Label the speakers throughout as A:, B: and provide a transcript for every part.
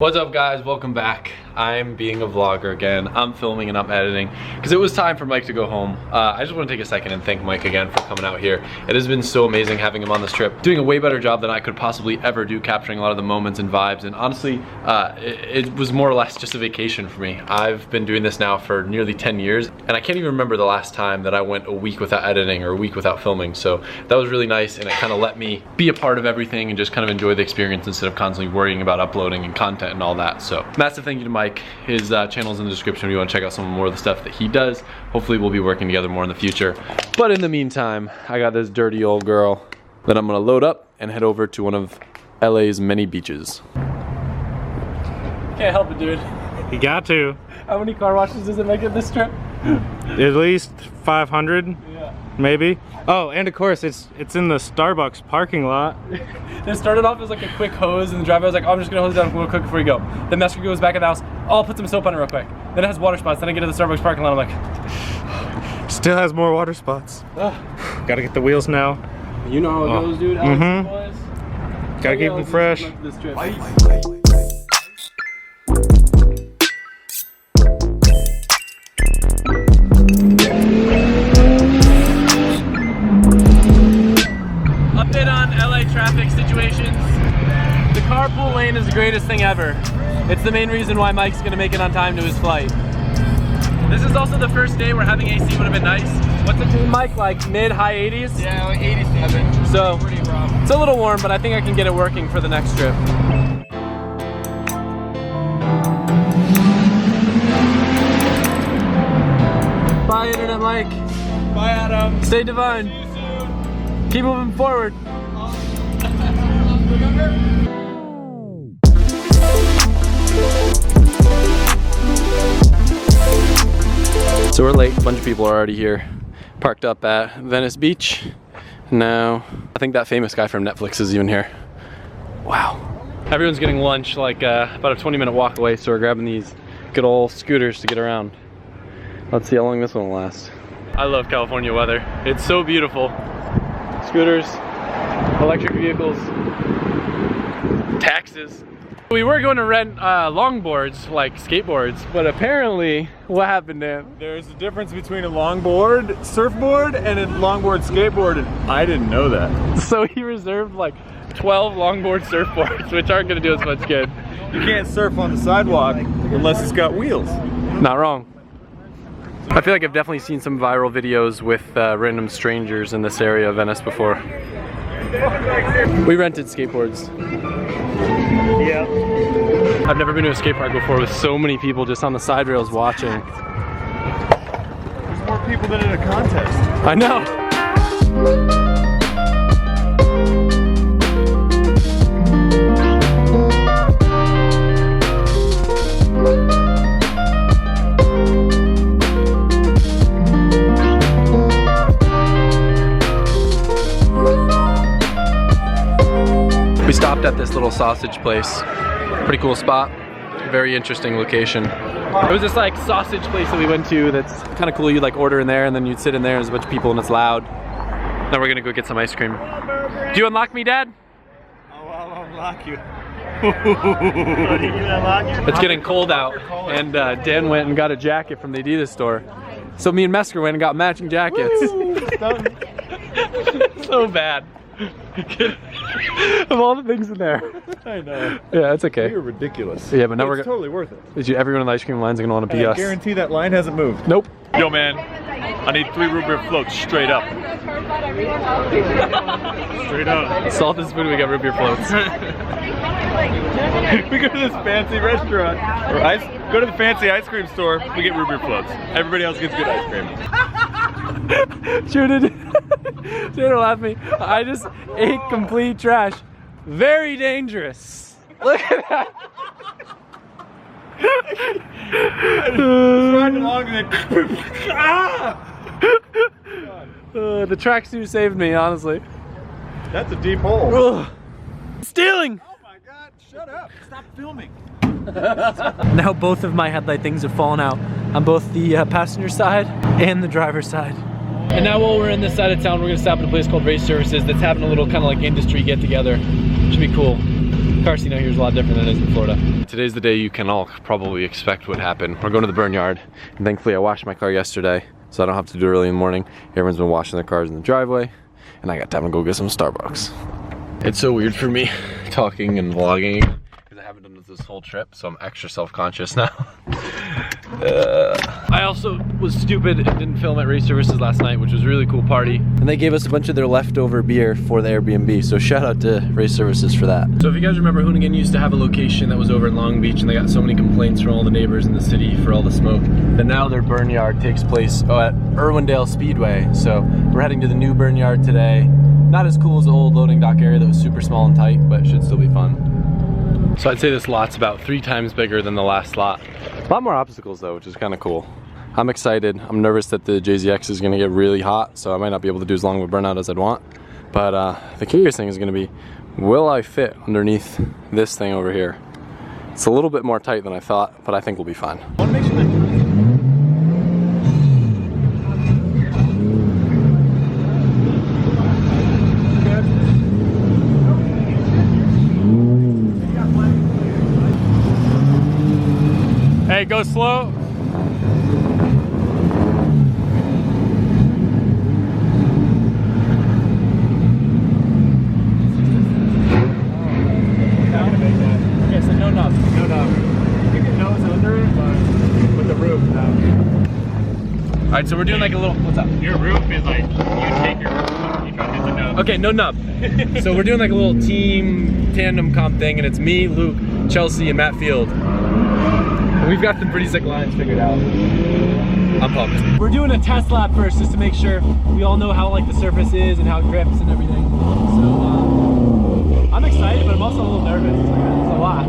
A: What's up guys, welcome back. I'm being a vlogger again. I'm filming and I'm editing because it was time for Mike to go home. I just want to take a second and thank Mike again for coming out here. It has been so amazing having him on this trip, doing a way better job than I could possibly ever do, capturing a lot of the moments and vibes, and honestly, it was more or less just a vacation for me. I've been doing this now for nearly 10 years and I can't even remember the last time that I went a week without editing or a week without filming, so that was really nice and it kind of let me be a part of everything and just kind of enjoy the experience instead of constantly worrying about uploading and content and all that. So massive thank you to Mike. His channel's in the description if you want to check out some more of the stuff that he does. Hopefully we'll be working together more in the future. But in the meantime, I got this dirty old girl that I'm gonna load up and head over to one of LA's many beaches. Can't help it, dude.
B: You got to.
A: How many car washes does it make it this trip?
B: At least 500, yeah. Maybe. Oh, and of course it's in the Starbucks parking lot.
A: It started off as like a quick hose, and the driver was like, oh, I'm just gonna hose it down real quick before you go. Then Master goes back in the house, oh, I'll put some soap on it real quick. Then it has water spots. Then I get to the Starbucks parking lot, I'm like,
B: still has more water spots. Gotta get the wheels now.
A: You know how it goes, dude. Boys.
B: Gotta keep them fresh.
A: Update on LA traffic situations. The carpool lane is the greatest thing ever. It's the main reason why Mike's gonna make it on time to his flight. This is also the first day where having AC would have been nice. What's it, Mike, like mid-high 80s?
C: Yeah, like 87.
A: So, it's a little warm, but I think I can get it working for the next trip. Bye, Internet Mike.
C: Bye, Adam.
A: Stay divine. Keep moving forward. So we're late, a bunch of people are already here. Parked up at Venice Beach. Now, I think that famous guy from Netflix is even here. Wow. Everyone's getting lunch like about a 20-minute walk away, so we're grabbing these good old scooters to get around. Let's see how long this one will last. I love California weather. It's so beautiful. Scooters, electric vehicles, taxes. We were going to rent longboards, like skateboards, but apparently, what happened, Dan?
D: There's a difference between a longboard, surfboard, and a longboard skateboard, and I didn't know that.
A: So he reserved like 12 longboard surfboards, which aren't gonna do us much good.
D: You can't surf on the sidewalk unless it's got wheels.
A: Not wrong. I feel like I've definitely seen some viral videos with random strangers in this area of Venice before. We rented skateboards.
D: Yeah.
A: I've never been to a skate park before with so many people just on the side rails watching.
D: There's more people than in a contest.
A: I know. We stopped at this little sausage place. Pretty cool spot. Very interesting location. It was this like sausage place that we went to that's kind of cool. You'd like order in there and then you'd sit in there and there's a bunch of people and it's loud. Now we're gonna go get some ice cream. Do you unlock me, Dad?
D: Oh, I'll unlock you.
A: It's getting cold out and Dan went and got a jacket from the Adidas store. So me and Mesker went and got matching jackets. So bad. Of all the things in there.
D: I know.
A: Yeah, it's okay.
D: You're ridiculous.
A: Yeah, but now
D: it's totally worth it.
A: Everyone in the ice cream line is gonna want to be us.
D: I guarantee that line hasn't moved.
A: Nope.
D: Yo, man, I need 3 root beer floats straight up. Straight up.
A: Salt and spoon, we got root beer floats.
D: We go to this fancy restaurant, or go to the fancy ice cream store, we get root beer floats. Everybody else gets good ice cream.
A: Tanner laughed at me. I just ate complete trash. Very dangerous. Look at that.
D: Riding along and then,
A: The tracksuit saved me, honestly.
D: That's a deep hole.
A: Ugh. Stealing!
D: Oh my God, shut up. Stop filming.
A: Now both of my headlight things have fallen out on both the passenger side and the driver's side. And now while we're in this side of town, we're gonna stop at a place called Race Services that's having a little kind of like industry get together. Should be cool. car scene out here is a lot different than it is in Florida. Today's the day you can all probably expect what happened. We're going to the burn yard, and thankfully I washed my car yesterday, so I don't have to do it early in the morning. Everyone's been washing their cars in the driveway, and I got time to go get some Starbucks. It's so weird for me talking and vlogging because I haven't done this whole trip, so I'm extra self-conscious now. I also was stupid and didn't film at Race Services last night, which was a really cool party. And they gave us a bunch of their leftover beer for the Airbnb, so shout out to Race Services for that. So if you guys remember, Hoonigan used to have a location that was over in Long Beach, and they got so many complaints from all the neighbors in the city for all the smoke, that now their burn yard takes place at Irwindale Speedway. So we're heading to the new burn yard today. Not as cool as the old loading dock area that was super small and tight, but should still be fun. So I'd say this lot's about 3 times bigger than the last lot. A lot more obstacles though, which is kind of cool. I'm excited. I'm nervous that the JZX is gonna get really hot, so I might not be able to do as long of a burnout as I'd want. But the curious thing is gonna be, will I fit underneath this thing over here? It's a little bit more tight than I thought, but I think we'll be fine. I wanna make sure that
B: Hey, go slow.
C: Okay, so no knob. No knob. You can nose under it, but with the roof now.
A: All right, so we're doing like a little, what's up?
C: Your roof is like, you take your roof up, you try to hit the nub.
A: Okay, no nub. So we're doing like a little team tandem comp thing, and it's me, Luke, Chelsea, and Matt Field. And we've got some pretty sick lines figured out. I'm pumped.
C: We're doing a test lap first just to make sure we all know how like the surface is and how it grips and everything. So I'm excited, but I'm also a little nervous. It's a lot.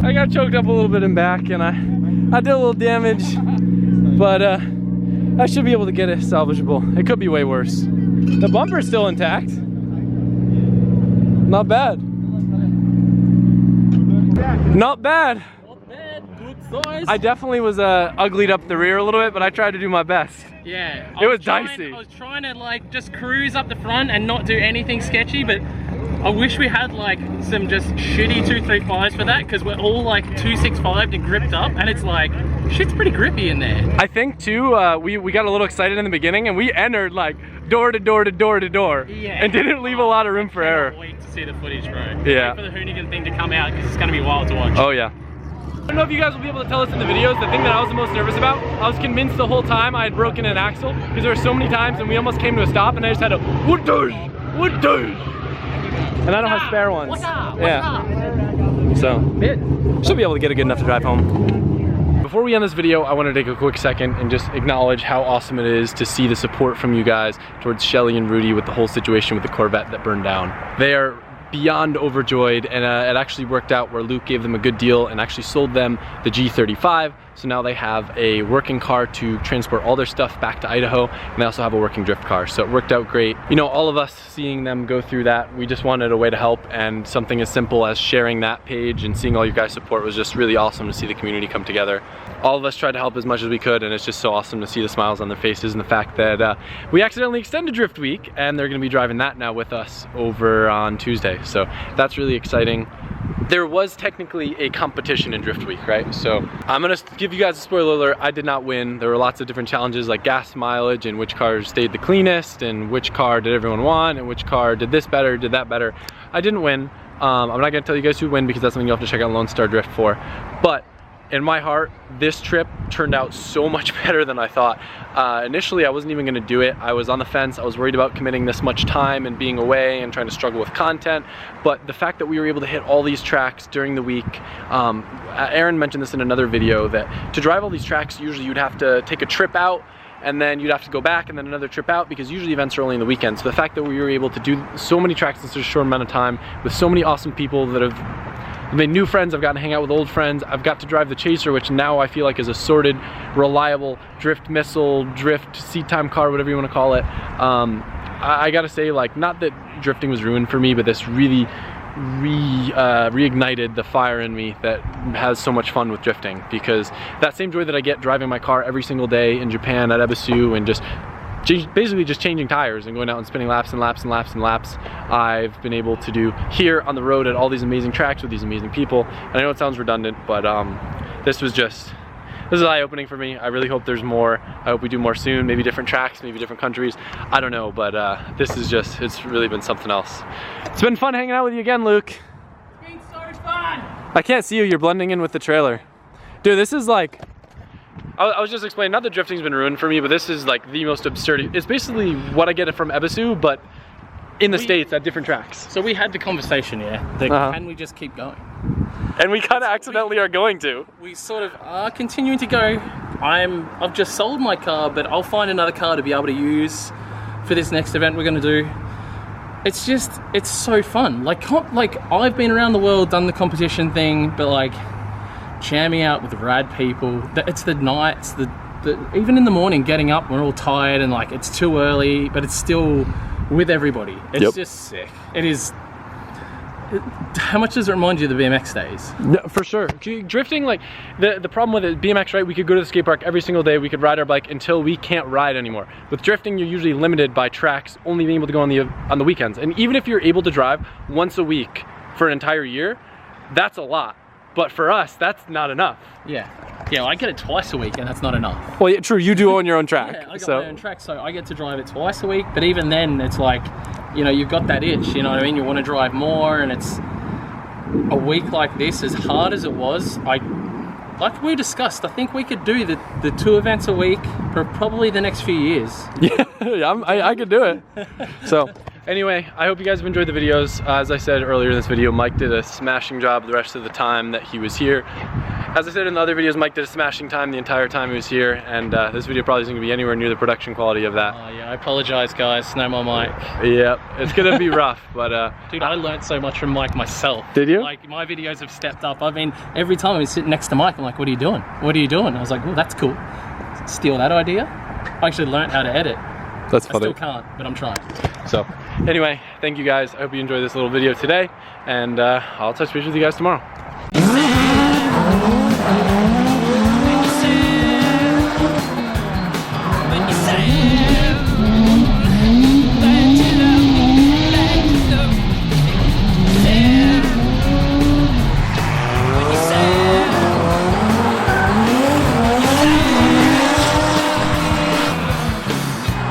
A: I got choked up a little bit in back, and I did a little damage, but I should be able to get it salvageable. It could be way worse. The bumper's still intact. Not bad. Not bad. I definitely was uglied up the rear a little bit, but I tried to do my best.
E: Yeah,
A: It was dicey.
E: I was trying to like just cruise up the front and not do anything sketchy, but I wish we had like some just shitty 235s for that, because we're all like 265'd and gripped up, and it's like shit's pretty grippy in there.
A: I think too, we got a little excited in the beginning, and we entered like door to door to door to door,
E: Yeah.
A: and didn't leave a lot of room for error.
E: Wait to see the footage, bro.
A: Yeah.
E: Wait for the Hoonigan thing to come out, because it's gonna be wild to watch.
A: Oh yeah. I don't know if you guys will be able to tell us in the videos, the thing that I was the most nervous about, I was convinced the whole time I had broken an axle, because there were so many times and we almost came to a stop and I just had a whoop-doos, and I don't have spare ones.
E: What's up?
A: Yeah. So, should be able to get it good enough to drive home. before we end this video, I want to take a quick second and just acknowledge how awesome it is to see the support from you guys towards Shelly and Rudy with the whole situation with the Corvette that burned down. They are beyond overjoyed, and it actually worked out where Luke gave them a good deal and actually sold them the G35, so now they have a working car to transport all their stuff back to Idaho, and they also have a working drift car, so it worked out great. You know, all of us seeing them go through that, we just wanted a way to help, and something as simple as sharing that page and seeing all you guys' support was just really awesome to see the community come together. All of us tried to help as much as we could, and it's just so awesome to see the smiles on their faces and the fact that we accidentally extended Drift Week, and they're gonna be driving that now with us over on Tuesday. So that's really exciting. There was technically a competition in Drift Week, right? So I'm gonna give you guys a spoiler alert, I did not win. There were lots of different challenges like gas mileage and which car stayed the cleanest and which car did everyone want and which car did this better, did that better. I didn't win. I'm not gonna tell you guys who win because that's something you'll have to check out Lone Star Drift for. But in my heart, this trip turned out so much better than I thought. Initially, I wasn't even gonna do it. I was on the fence. I was worried about committing this much time and being away and trying to struggle with content. But the fact that we were able to hit all these tracks during the week, Aaron mentioned this in another video, that to drive all these tracks, usually you'd have to take a trip out and then you'd have to go back and then another trip out because usually events are only in the weekend. So the fact that we were able to do so many tracks in such a short amount of time with so many awesome people that have I've made new friends, I've gotten to hang out with old friends, I've got to drive the Chaser, which now I feel like is a sorted, reliable drift missile, drift seat time car, whatever you want to call it. I gotta say, like, not that drifting was ruined for me, but this really reignited the fire in me that has so much fun with drifting, because that same joy that I get driving my car every single day in Japan at Ebisu and just basically just changing tires and going out and spinning laps and laps and laps and laps, I've been able to do here on the road at all these amazing tracks with these amazing people. And I know it sounds redundant, but this is eye-opening for me. I really hope there's more. I hope we do more soon, maybe different tracks, maybe different countries. I don't know, but this is just, it's really been something else. It's been fun hanging out with you again, Luke.
E: It's been so fun!
A: I can't see you, you're blending in with the trailer. Dude, this is like, I was just explaining, not that drifting's been ruined for me, but this is like the most absurd. It's basically what I get from Ebisu, but in the States at different tracks.
E: So we had the conversation, yeah, that can we just keep going?
A: And we kind of accidentally are going to.
E: We sort of are continuing to go. I've just sold my car, but I'll find another car to be able to use for this next event we're gonna do. It's just, it's so fun. Like I've been around the world, done the competition thing, but like, jamming out with rad people. It's the nights, even in the morning, getting up, we're all tired and like it's too early, but it's still with everybody. It's just sick. It is. How much does it remind you of the BMX days?
A: No, for sure. Drifting, like the problem with it, BMX, right? We could go to the skate park every single day. We could ride our bike until we can't ride anymore. With drifting, you're usually limited by tracks only being able to go on the weekends. And even if you're able to drive once a week for an entire year, that's a lot. But for us, that's not enough.
E: Yeah, I get it twice a week and that's not enough.
A: Well, yeah, true, you do own your own track.
E: Yeah, I got my own track, so I get to drive it twice a week, but even then, it's like, you know, you've got that itch, you know what I mean? You want to drive more, and it's a week like this, as hard as it was, like we discussed, I think we could do the 2 events a week for probably the next few years.
A: Yeah, I could do it. So, anyway, I hope you guys have enjoyed the videos. As I said earlier in this video, Mike did a smashing job the rest of the time that he was here. As I said in the other videos, Mike did a smashing time the entire time he was here, and this video probably isn't going to be anywhere near the production quality of that.
E: Oh yeah, I apologize guys, no more Mike.
A: Yep, it's going to be rough, but...
E: Dude, I learned so much from Mike myself.
A: Did you?
E: Like, my videos have stepped up. I mean, every time I was sitting next to Mike, I'm like, what are you doing? What are you doing? I was like, well, that's cool. Steal that idea. I actually learned how to edit.
A: That's funny.
E: I still can't, but I'm trying.
A: So, anyway, thank you guys. I hope you enjoyed this little video today, and I'll touch base with you guys tomorrow.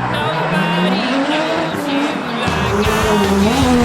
F: Nobody knows you like I do.